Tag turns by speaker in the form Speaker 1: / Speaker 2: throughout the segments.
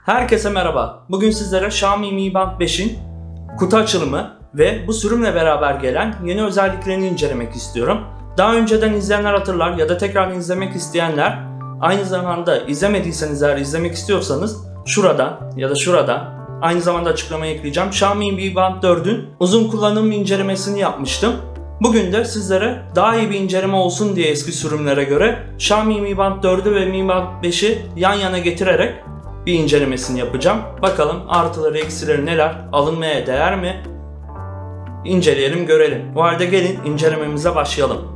Speaker 1: Herkese merhaba. Bugün sizlere Xiaomi Mi Band 5'in kutu açılımı ve bu sürümle beraber gelen yeni özelliklerini incelemek istiyorum. Daha önceden izleyenler hatırlar ya da tekrar izlemek isteyenler, aynı zamanda izlemediyseniz eğer izlemek istiyorsanız şurada ya da şurada aynı zamanda açıklamaya ekleyeceğim. Xiaomi Mi Band 4'ün uzun kullanım incelemesini yapmıştım. Bugün de sizlere daha iyi bir inceleme olsun diye eski sürümlere göre Xiaomi Mi Band 4'ü ve Mi Band 5'i yan yana getirerek bir incelemesini yapacağım. Bakalım artıları eksileri neler, alınmaya değer mi? İnceleyelim, görelim. Bu halde gelin incelememize başlayalım.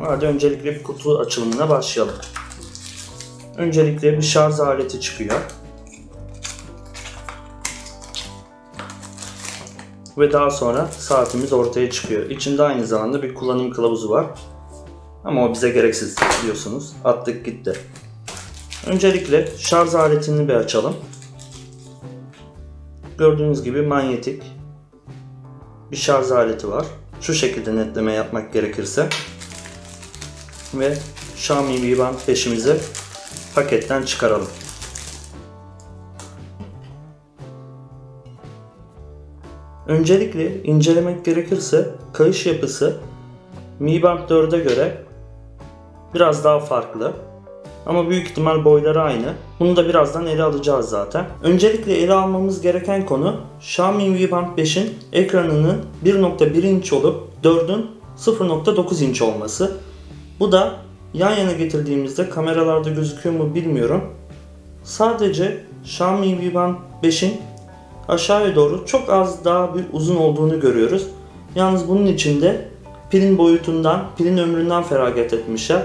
Speaker 1: Hadi öncelikle bir kutu açılımına başlayalım. Öncelikle bir şarj aleti çıkıyor. Ve daha sonra saatimiz ortaya çıkıyor. İçinde aynı zamanda bir kullanım kılavuzu var. Ama o bize gereksiz, biliyorsunuz. Attık gitti. Öncelikle şarj aletini bir açalım. Gördüğünüz gibi manyetik bir şarj aleti var. Şu şekilde netleme yapmak gerekirse. Ve Xiaomi Mi Band 5'imizi paketten çıkaralım. Öncelikle incelemek gerekirse kayış yapısı Mi Band 4'e göre biraz daha farklı. Ama büyük ihtimal boyları aynı. Bunu da birazdan ele alacağız zaten. Öncelikle ele almamız gereken konu Xiaomi Mi Band 5'in ekranının 1.1 inç olup 4'ün 0.9 inç olması. Bu da yan yana getirdiğimizde kameralarda gözüküyor mu bilmiyorum. Sadece Xiaomi Mi Band 5'in aşağıya doğru çok az daha bir uzun olduğunu görüyoruz. Yalnız bunun için de pilin boyutundan, pilin ömründen feragat etmişler.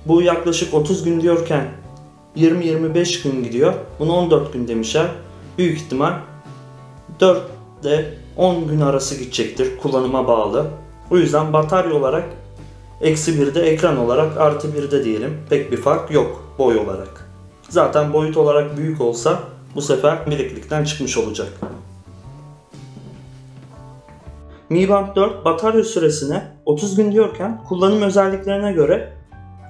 Speaker 1: Bu yaklaşık 30 gün diyorken 20-25 gün gidiyor. Bunu 14 gün demişler. Büyük ihtimal 4 ile 10 gün arası gidecektir, kullanıma bağlı. O yüzden batarya olarak -1'de, ekran olarak +1'de diyelim. Pek bir fark yok boy olarak. Zaten boyut olarak büyük olsa bu sefer bileklikten çıkmış olacak. Mi Band 4 batarya süresine 30 gün diyorken kullanım özelliklerine göre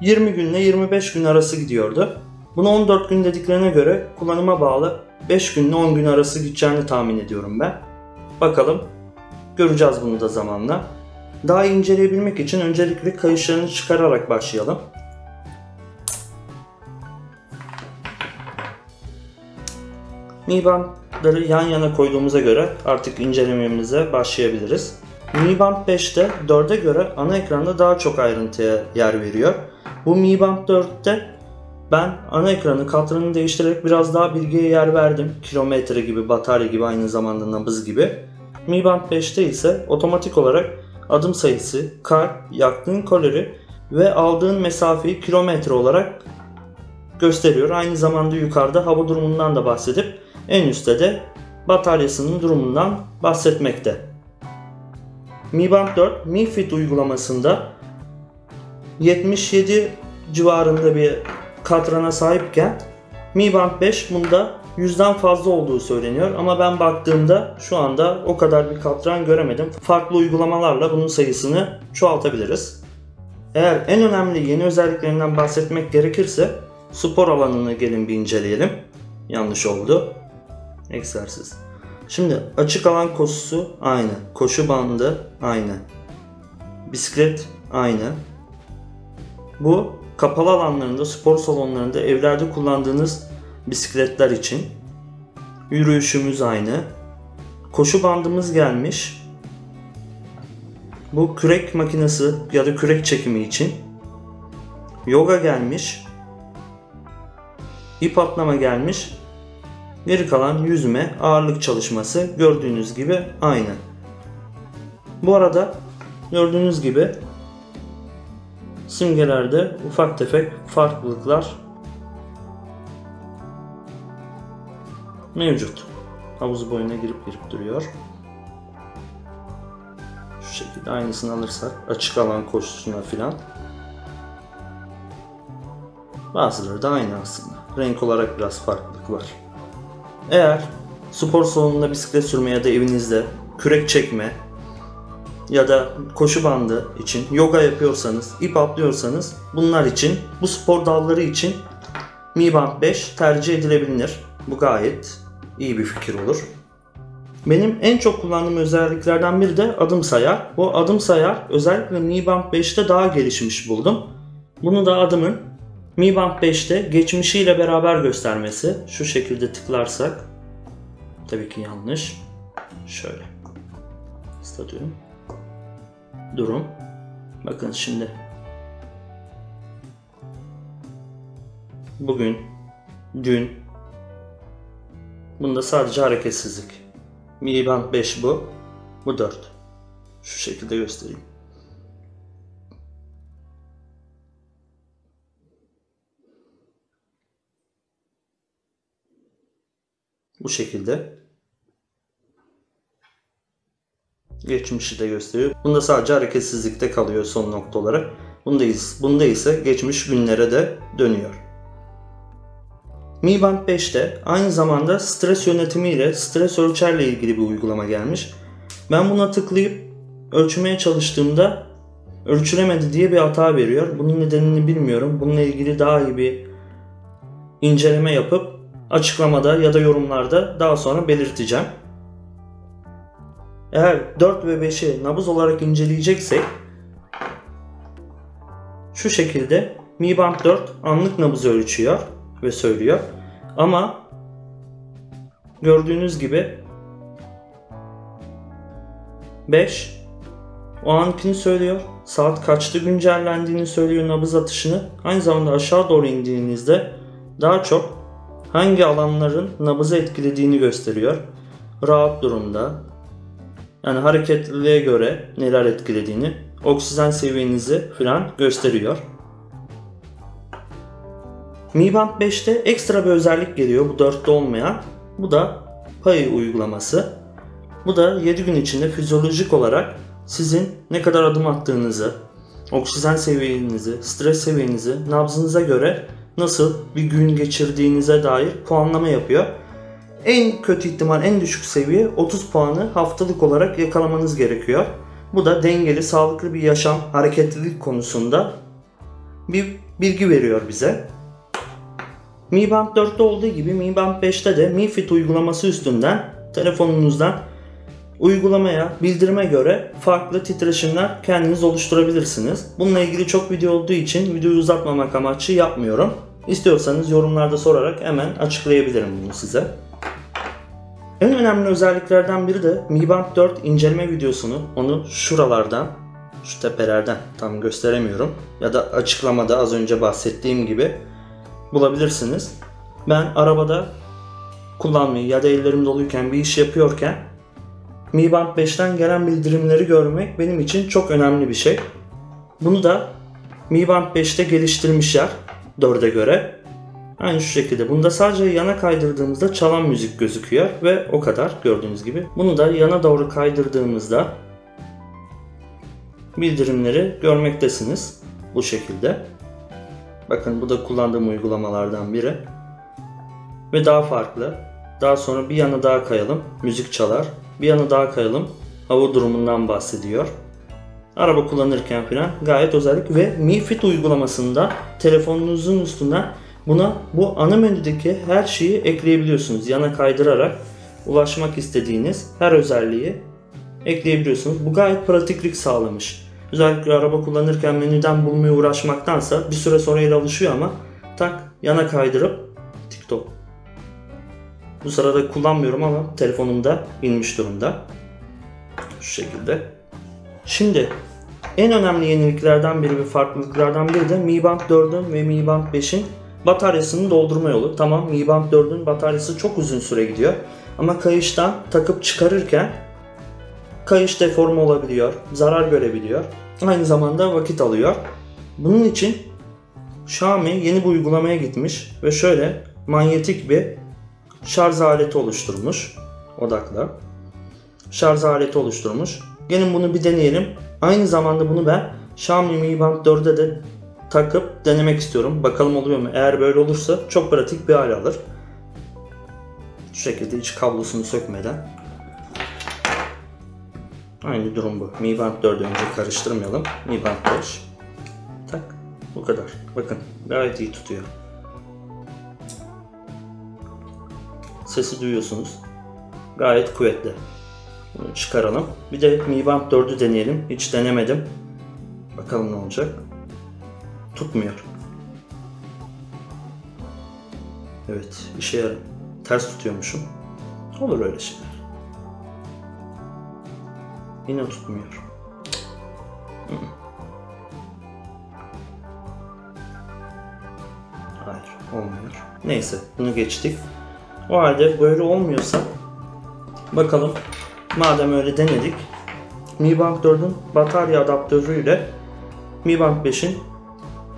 Speaker 1: 20 günle 25 gün arası gidiyordu. Bunu 14 gün dediklerine göre kullanıma bağlı 5 günle 10 gün arası gideceğini tahmin ediyorum ben. Bakalım, göreceğiz bunu da zamanla. Daha iyi inceleyebilmek için öncelikle kayışlarını çıkararak başlayalım. Mi Band'ları yan yana koyduğumuza göre artık incelememize başlayabiliriz. Mi Band 5'te 4'e göre ana ekranda daha çok ayrıntıya yer veriyor. Bu Mi Band 4'te ben ana ekranı, katranı değiştirerek biraz daha bilgiye yer verdim. Kilometre gibi, batarya gibi, aynı zamanda nabız gibi. Mi Band 5'te ise otomatik olarak adım sayısı, kalp, yaktığın kalori ve aldığın mesafeyi kilometre olarak gösteriyor. Aynı zamanda yukarıda hava durumundan da bahsedip en üstte de bataryasının durumundan bahsetmekte. Mi Band 4 Mi Fit uygulamasında 77 civarında bir katrana sahipken Mi Band 5 bunda 100'den fazla olduğu söyleniyor. Ama ben baktığımda şu anda o kadar bir katran göremedim. Farklı uygulamalarla bunun sayısını çoğaltabiliriz. Eğer en önemli yeni özelliklerinden bahsetmek gerekirse spor alanını gelin bir inceleyelim. Yanlış oldu. Egzersiz. Şimdi açık alan koşusu aynı. Koşu bandı aynı. Bisiklet aynı. Bu kapalı alanlarında, spor salonlarında, evlerde kullandığınız bisikletler için. Yürüyüşümüz aynı. Koşu bandımız gelmiş. Bu kürek makinesi ya da kürek çekimi için. Yoga gelmiş. İp atlama gelmiş. Geri kalan yüzme, ağırlık çalışması gördüğünüz gibi aynı. Bu arada gördüğünüz gibi simgelerde ufak tefek farklılıklar mevcut. Havuz boyuna girip duruyor. Şu şekilde aynısını alırsak açık alan koşusuna filan. Bazıları da aynı aslında. Renk olarak biraz farklılık var. Eğer spor salonunda bisiklet sürme ya da evinizde kürek çekme ya da koşu bandı için, yoga yapıyorsanız, ip atlıyorsanız bunlar için, bu spor dalları için Mi Band 5 tercih edilebilir. Bu gayet iyi bir fikir olur. Benim en çok kullandığım özelliklerden biri de adım sayar. Bu adım sayar özellikle Mi Band 5'te daha gelişmiş buldum. Bunu da adımın Mi Band 5'te geçmişiyle beraber göstermesi. Şu şekilde tıklarsak, tabii ki yanlış. Şöyle. Stadyum. Durum. Bakın şimdi. Bugün, dün. Bunda sadece hareketsizlik. Mi Band 5 bu. Bu 4. Şu şekilde göstereyim. Bu şekilde. Geçmişi de gösteriyor. Bunda sadece hareketsizlikte kalıyor son nokta olarak. Bunda ise geçmiş günlere de dönüyor. Mi Band 5'te aynı zamanda stres yönetimi ile stres ölçerle ilgili bir uygulama gelmiş. Ben buna tıklayıp ölçmeye çalıştığımda ölçülemedi diye bir hata veriyor. Bunun nedenini bilmiyorum. Bununla ilgili daha iyi bir inceleme yapıp açıklamada ya da yorumlarda daha sonra belirteceğim. Eğer 4 ve 5'i nabız olarak inceleyeceksek şu şekilde Mi Band 4 anlık nabızı ölçüyor ve söylüyor. Ama gördüğünüz gibi 5 o ankini söylüyor. Saat kaçta güncellendiğini söylüyor, nabız atışını. Aynı zamanda aşağı doğru indiğinizde daha çok hangi alanların nabızı etkilediğini gösteriyor. Rahat durumda, yani hareketliliğe göre neler etkilediğini, oksijen seviyenizi falan gösteriyor. Mi Band 5'te ekstra bir özellik geliyor, bu 4'te olmayan. Bu da PAI uygulaması. Bu da 7 gün içinde fizyolojik olarak sizin ne kadar adım attığınızı, oksijen seviyenizi, stres seviyenizi, nabzınıza göre nasıl bir gün geçirdiğinize dair puanlama yapıyor. En kötü ihtimal, en düşük seviye 30 puanı haftalık olarak yakalamanız gerekiyor. Bu da dengeli, sağlıklı bir yaşam, hareketlilik konusunda bir bilgi veriyor bize. Mi Band 4'te olduğu gibi Mi Band 5'te de Mi Fit uygulaması üstünden telefonunuzdan uygulamaya, bildirime göre farklı titreşimler kendiniz oluşturabilirsiniz. Bununla ilgili çok video olduğu için videoyu uzatmamak amaçlı yapmıyorum. İstiyorsanız yorumlarda sorarak hemen açıklayabilirim bunu size. En önemli özelliklerden biri de Mi Band 4 inceleme videosunu, onu şuralardan, şu tepelerden tam gösteremiyorum ya da açıklamada az önce bahsettiğim gibi bulabilirsiniz. Ben arabada kullanmayı ya da ellerim doluyken bir iş yapıyorken Mi Band 5'ten gelen bildirimleri görmek benim için çok önemli bir şey. Bunu da Mi Band 5'te geliştirmişler 4'e göre. Aynı şu şekilde. Bunda sadece yana kaydırdığımızda çalan müzik gözüküyor ve o kadar gördüğünüz gibi. Bunu da yana doğru kaydırdığımızda bildirimleri görmektesiniz. Bu şekilde. Bakın bu da kullandığım uygulamalardan biri. Ve daha farklı. Daha sonra bir yana daha kayalım. Müzik çalar. Bir yana daha kayalım. Hava durumundan bahsediyor. Araba kullanırken falan gayet özellik ve Mi Fit uygulamasında telefonunuzun üstünden buna bu ana menüdeki her şeyi ekleyebiliyorsunuz. Yana kaydırarak ulaşmak istediğiniz her özelliği ekleyebiliyorsunuz. Bu gayet pratiklik sağlamış. Özellikle araba kullanırken menüden bulmaya uğraşmaktansa bir süre sonra el alışıyor ama tak yana kaydırıp TikTok. Bu sırada kullanmıyorum ama telefonumda inmiş durumda. Şu şekilde. Şimdi en önemli yeniliklerden biri ve farklılıklardan biri de Mi Band 4'ün ve Mi Band 5'in bataryasını doldurma yolu. Tamam, Mi Band 4'ün bataryası çok uzun süre gidiyor. Ama kayıştan takıp çıkarırken kayış deforme olabiliyor, zarar görebiliyor. Aynı zamanda vakit alıyor. Bunun için Xiaomi yeni bir uygulamaya gitmiş ve şöyle manyetik bir şarj aleti oluşturmuş. Odakla. Şarj aleti oluşturmuş. Gelin bunu bir deneyelim. Aynı zamanda bunu ben Xiaomi Mi Band 4'e de takıp denemek istiyorum. Bakalım oluyor mu? Eğer böyle olursa çok pratik bir hal alır. Şu şekilde hiç kablosunu sökmeden. Aynı durum bu. Mi Band 4'ü önce karıştırmayalım. Mi Band 5. Tak. Bu kadar. Bakın gayet iyi tutuyor. Sesi duyuyorsunuz. Gayet kuvvetli. Bunu çıkaralım. Bir de Mi Band 4'ü deneyelim. Hiç denemedim. Bakalım ne olacak. Tutmuyor. Evet, işe yarar. Ters tutuyormuşum. Olur öyle şeyler. Yine tutmuyor. Hayır, olmuyor. Neyse, bunu geçtik. O halde böyle olmuyorsa bakalım, madem öyle denedik, Mi Band 4'ün batarya adaptörüyle Mi Band 5'in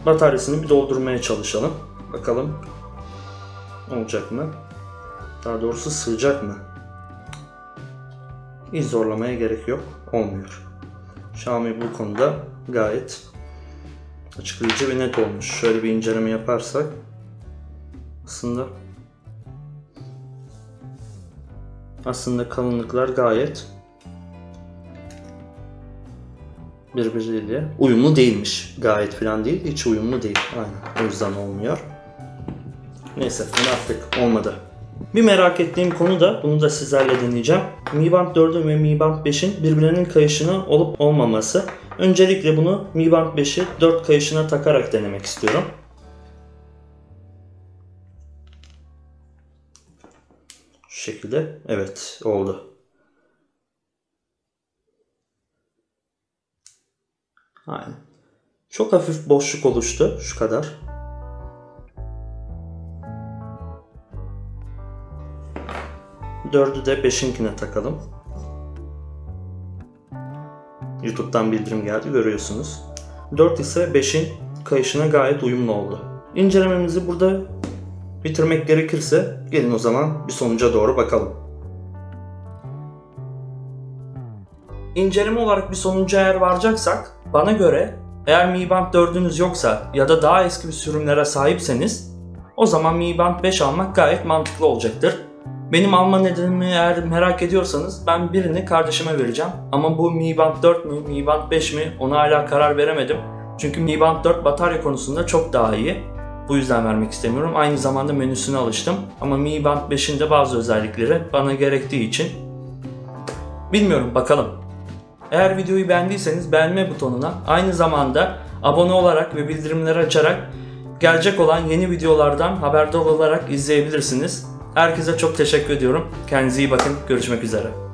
Speaker 1: bataryasını bir doldurmaya çalışalım. Bakalım olacak mı? Daha doğrusu sığacak mı? Hiç zorlamaya gerek yok. Olmuyor. Xiaomi bu konuda gayet açıklayıcı ve net olmuş. Şöyle bir inceleme yaparsak aslında kalınlıklar gayet birbiriyle uyumlu değilmiş. Gayet falan değil. Hiç uyumlu değil. Aynen. O yüzden olmuyor. Neyse, bunu yaptık. Olmadı. Bir merak ettiğim konu da, bunu da sizlerle deneyeceğim. Mi Band 4'ün ve Mi Band 5'in birbirlerinin kayışına olup olmaması. Öncelikle bunu Mi Band 5'i 4 kayışına takarak denemek istiyorum. Şu şekilde. Evet, oldu. Aynen. Çok hafif boşluk oluştu. Şu kadar. Dördü de 5'inkine takalım. YouTube'dan bildirim geldi, görüyorsunuz. 4 ise 5'in kayışına gayet uyumlu oldu. İncelememizi burada bitirmek gerekirse gelin o zaman bir sonuca doğru bakalım. İnceleme olarak bir sonuca eğer varacaksak, bana göre eğer Mi Band 4'ünüz yoksa ya da daha eski bir sürümlere sahipseniz o zaman Mi Band 5 almak gayet mantıklı olacaktır. Benim alma nedenimi eğer merak ediyorsanız ben birini kardeşime vereceğim. Ama bu Mi Band 4 mü, Mi Band 5 mi ona hala karar veremedim. Çünkü Mi Band 4 batarya konusunda çok daha iyi. Bu yüzden vermek istemiyorum. Aynı zamanda menüsüne alıştım. Ama Mi Band 5'in de bazı özellikleri bana gerektiği için bilmiyorum, bakalım. Eğer videoyu beğendiyseniz beğenme butonuna, aynı zamanda abone olarak ve bildirimleri açarak gelecek olan yeni videolardan haberdar olarak izleyebilirsiniz. Herkese çok teşekkür ediyorum. Kendinize iyi bakın. Görüşmek üzere.